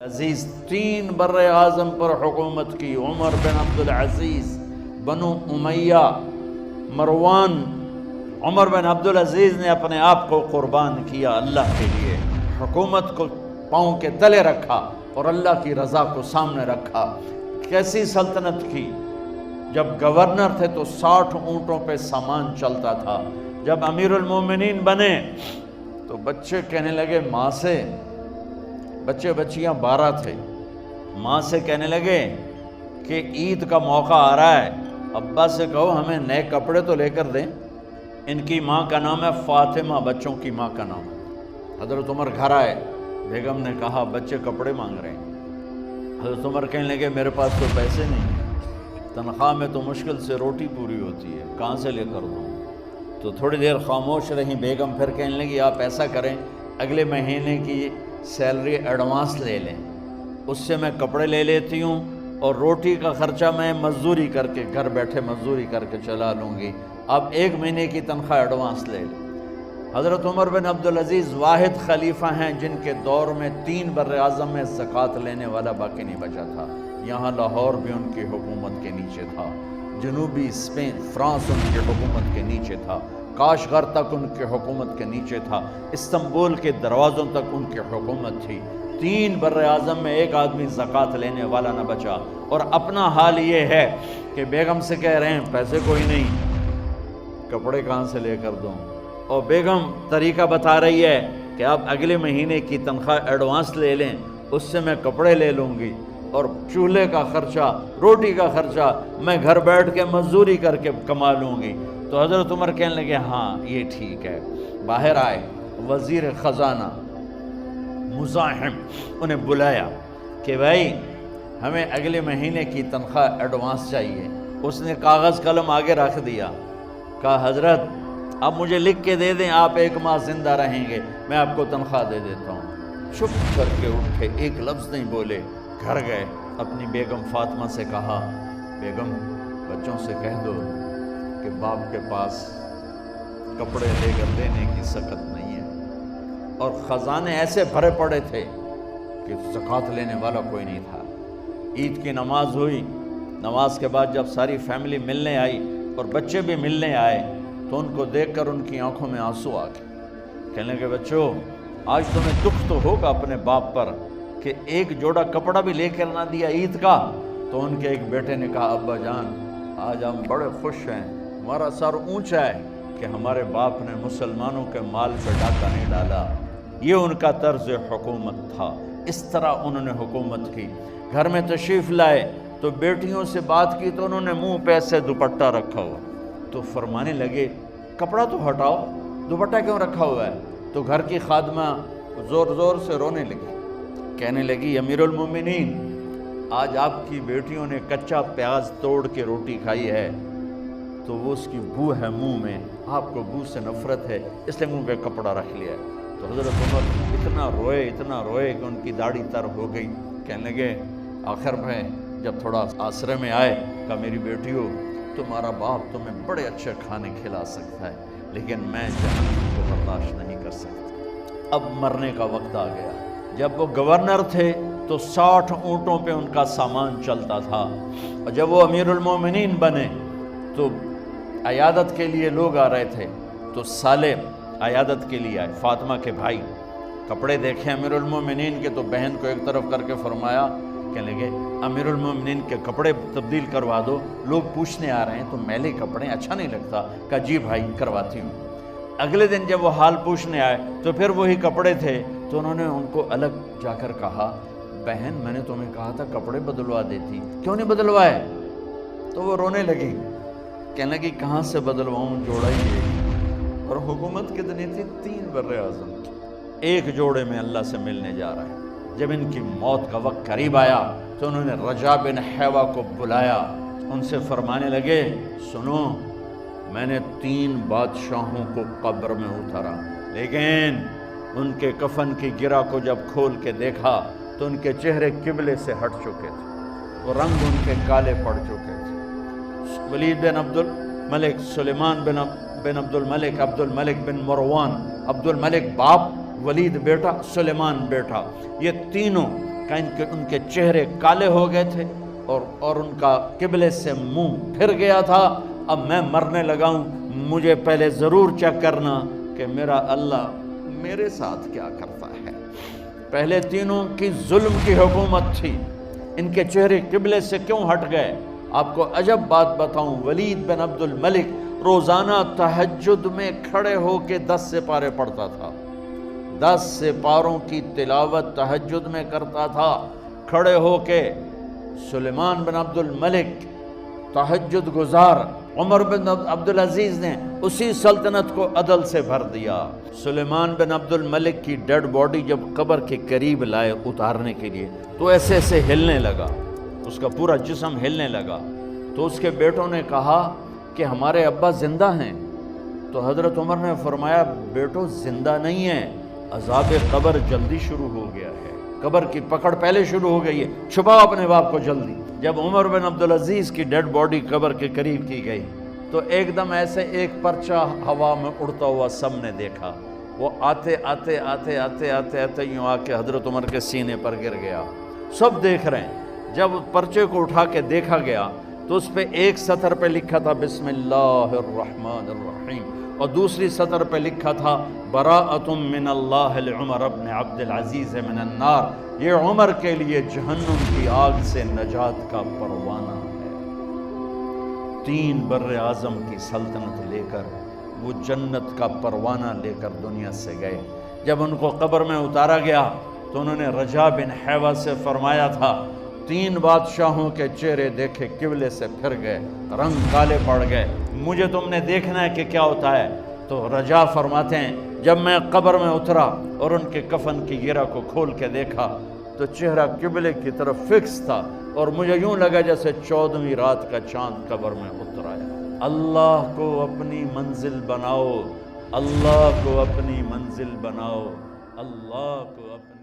عزیز 3 بر اعظم پر حکومت کی، عمر بن عبدالعزیز، بنو امیہ، مروان۔ عمر بن عبدالعزیز نے اپنے آپ کو قربان کیا اللہ کے لیے، حکومت کو پاؤں کے تلے رکھا اور اللہ کی رضا کو سامنے رکھا۔ کیسی سلطنت کی؟ جب گورنر تھے تو 60 اونٹوں پہ سامان چلتا تھا۔ جب امیر المومنین بنے تو بچے کہنے لگے ماں سے، بچے بچیاں 12 تھے، ماں سے کہنے لگے کہ عید کا موقع آ رہا ہے، ابا سے کہو ہمیں نئے کپڑے تو لے کر دیں۔ ان کی ماں کا نام ہے فاطمہ، بچوں کی ماں کا نام۔ حضرت عمر گھر آئے، بیگم نے کہا بچے کپڑے مانگ رہے ہیں۔ حضرت عمر کہنے لگے میرے پاس تو پیسے نہیں، تنخواہ میں تو مشکل سے روٹی پوری ہوتی ہے، کہاں سے لے کر دوں؟ تو تھوڑی دیر خاموش رہی بیگم، پھر کہنے لگی آپ ایسا کریں اگلے مہینے کی سیلری ایڈوانس لے لیں، اس سے میں کپڑے لے لیتی ہوں اور روٹی کا خرچہ میں مزدوری کر کے گھر بیٹھے مزدوری کر کے چلا لوں گی، آپ 1 مہینے کی تنخواہ ایڈوانس لے لیں۔ حضرت عمر بن عبدالعزیز واحد خلیفہ ہیں جن کے دور میں 3 بر اعظم میں زکوٰۃ لینے والا باقی نہیں بچا تھا۔ یہاں لاہور بھی ان کی حکومت کے نیچے تھا، جنوبی اسپین فرانس ان کی حکومت کے نیچے تھا، کاشغر تک ان کی حکومت کے نیچے تھا، استنبول کے دروازوں تک ان کی حکومت تھی۔ 3 بر اعظم میں ایک آدمی زکوٰۃ لینے والا نہ بچا۔ اور اپنا حال یہ ہے کہ بیگم سے کہہ رہے ہیں پیسے کوئی نہیں، کپڑے کہاں سے لے کر دوں؟ اور بیگم طریقہ بتا رہی ہے کہ آپ اگلے مہینے کی تنخواہ ایڈوانس لے لیں، اس سے میں کپڑے لے لوں گی اور چولہے کا خرچہ، روٹی کا خرچہ میں گھر بیٹھ کے مزدوری کر کے کما لوں گی۔ تو حضرت عمر کہنے لگے ہاں یہ ٹھیک ہے۔ باہر آئے وزیر خزانہ مزاحم، انہیں بلایا کہ بھائی ہمیں اگلے مہینے کی تنخواہ ایڈوانس چاہیے۔ اس نے کاغذ قلم آگے رکھ دیا، کہا حضرت آپ مجھے لکھ کے دے دیں، آپ 1 ماہ زندہ رہیں گے، میں آپ کو تنخواہ دے دیتا ہوں۔ چپ کر کے اٹھے، ایک لفظ نہیں بولے، گھر گئے، اپنی بیگم فاطمہ سے کہا بیگم بچوں سے کہہ دو کہ باپ کے پاس کپڑے لے کر دینے کی سخت نہیں ہے۔ اور خزانے ایسے بھرے پڑے تھے کہ زکوٰۃ لینے والا کوئی نہیں تھا۔ عید کی نماز ہوئی، نماز کے بعد جب ساری فیملی ملنے آئی اور بچے بھی ملنے آئے تو ان کو دیکھ کر ان کی آنکھوں میں آنسو آ گئے۔ کہنے لگے بچوں آج تمہیں دکھ تو ہوگا اپنے باپ پر کہ ایک جوڑا کپڑا بھی لے کر نہ دیا عید کا۔ تو ان کے ایک بیٹے نے کہا ابا جان آج ہم بڑے خوش ہیں، ہمارا سر اونچا ہے کہ ہمارے باپ نے مسلمانوں کے مال پہ ڈاکہ نہیں ڈالا۔ یہ ان کا طرز حکومت تھا، اس طرح انہوں نے حکومت کی۔ گھر میں تشریف لائے تو بیٹیوں سے بات کی تو انہوں نے منہ پہ سے دوپٹہ رکھا ہوا، تو فرمانے لگے کپڑا تو ہٹاؤ، دوپٹہ کیوں رکھا ہوا ہے؟ تو گھر کی خادمہ زور زور سے رونے لگی، کہنے لگی امیر المومنین آج آپ کی بیٹیوں نے کچا پیاز توڑ کے روٹی کھائی ہے تو وہ اس کی بو ہے منہ میں، آپ کو بو سے نفرت ہے اس لیے منہ پہ کپڑا رکھ لیا ہے۔ تو حضرت عمر اتنا روئے کہ ان کی داڑھی تر ہو گئی۔ کہنے لگے آخر میں جب تھوڑا آسرے میں آئے کہا میری بیٹیوں تمہارا باپ تمہیں بڑے اچھے کھانے کھلا سکتا ہے لیکن میں جہنم کو برداشت نہیں کر سکتا۔ اب مرنے کا وقت آ گیا۔ جب وہ گورنر تھے تو 60 اونٹوں پہ ان کا سامان چلتا تھا، اور جب وہ امیر المومنین بنے تو عیادت کے لیے لوگ آ رہے تھے تو سالے عیادت کے لیے آئے، فاطمہ کے بھائی، کپڑے دیکھے امیر المومنین کے تو بہن کو ایک طرف کر کے فرمایا، کہنے لگے امیر المومنین کے کپڑے تبدیل کروا دو، لوگ پوچھنے آ رہے ہیں تو میلے کپڑے اچھا نہیں لگتا۔ کہا جی بھائی کرواتی ہوں۔ اگلے دن جب وہ حال پوچھنے آئے تو پھر وہی کپڑے تھے تو انہوں نے ان کو الگ جا کر کہا بہن میں نے تمہیں کہا تھا کپڑے بدلوا دیتی، کیوں نہیں بدلوائے؟ تو وہ رونے لگی، کہنے لگی کہاں سے بدلواؤں، جوڑا ہی ہے۔ اور حکومت کتنی تھی؟ 3 بر اعظم، ایک جوڑے میں اللہ سے ملنے جا رہا ہے۔ جب ان کی موت کا وقت قریب آیا تو انہوں نے رجا بن حیوہ کو بلایا، ان سے فرمانے لگے سنو میں نے 3 بادشاہوں کو قبر میں اتارا، لیکن ان کے کفن کی گرہ کو جب کھول کے دیکھا تو ان کے چہرے قبلے سے ہٹ چکے تھے، وہ رنگ ان کے کالے پڑ چکے تھے۔ ولید بن عبد الملک، سلیمان بن عبد الملک، عبد الملک بن مروان، عبد الملک باپ، ولید بیٹا، سلیمان بیٹا، یہ تینوں کہ ان کے چہرے کالے ہو گئے تھے اور ان کا قبلے سے منہ پھر گیا تھا۔ اب میں مرنے لگا ہوں، مجھے پہلے ضرور چیک کرنا کہ میرا اللہ میرے ساتھ کیا کرتا ہے۔ پہلے تینوں کی ظلم کی حکومت تھی، ان کے چہرے قبلے سے کیوں ہٹ گئے؟ آپ کو عجب بات بتاؤں، ولید بن عبد الملک روزانہ تہجد میں کھڑے ہو کے 10 سپارے پڑھتا تھا، 10 سپاروں کی تلاوت تہجد میں کرتا تھا کھڑے ہو کے۔ سلیمان بن عبد الملک تہجد گزار، عمر بن عبدالعزیز نے اسی سلطنت کو عدل سے بھر دیا۔ سلیمان بن عبد الملک کی ڈیڈ باڈی جب قبر کے قریب لائے اتارنے کے لیے تو ایسے ایسے ہلنے لگا، اس کا پورا جسم ہلنے لگا۔ تو اس کے بیٹوں نے کہا کہ ہمارے ابا زندہ ہیں، تو حضرت عمر نے فرمایا بیٹو زندہ نہیں ہیں، عذاب قبر جلدی شروع ہو گیا ہے، قبر کی پکڑ پہلے شروع ہو گئی ہے، چھپاؤ اپنے باپ کو جلدی۔ جب عمر بن عبدالعزیز کی ڈیڈ باڈی قبر کے قریب کی گئی تو ایک دم ایسے ایک پرچہ ہوا میں اڑتا ہوا سب نے دیکھا، وہ آتے آتے آتے آتے آتے آتے یوں آ کے حضرت عمر کے سینے پر گر گیا۔ سب دیکھ رہے ہیں۔ جب پرچے کو اٹھا کے دیکھا گیا تو اس پہ ایک سطر پہ لکھا تھا بسم اللہ الرحمن الرحیم، اور دوسری سطر پہ لکھا تھا براءۃ من اللہ لعمر بن عبد العزیز من النار، یہ عمر کے لیے جہنم کی آگ سے نجات کا پروانہ ہے۔ 3 بر اعظم کی سلطنت لے کر وہ جنت کا پروانہ لے کر دنیا سے گئے۔ جب ان کو قبر میں اتارا گیا تو انہوں نے رجا بن حیوہ سے فرمایا تھا 3 بادشاہوں کے چہرے دیکھے قبلے سے پھر گئے، رنگ کالے پڑ گئے، مجھے تم نے دیکھنا ہے کہ کیا ہوتا ہے۔ تو رجا فرماتے ہیں جب میں قبر میں اترا اور ان کے کفن کی گرہ کو کھول کے دیکھا تو چہرہ قبلے کی طرف فکس تھا، اور مجھے یوں لگا جیسے 14ویں رات کا چاند قبر میں اتر آیا۔ اللہ کو اپنی منزل بناؤ، اللہ کو اپنی منزل بناؤ، اللہ کو اپنی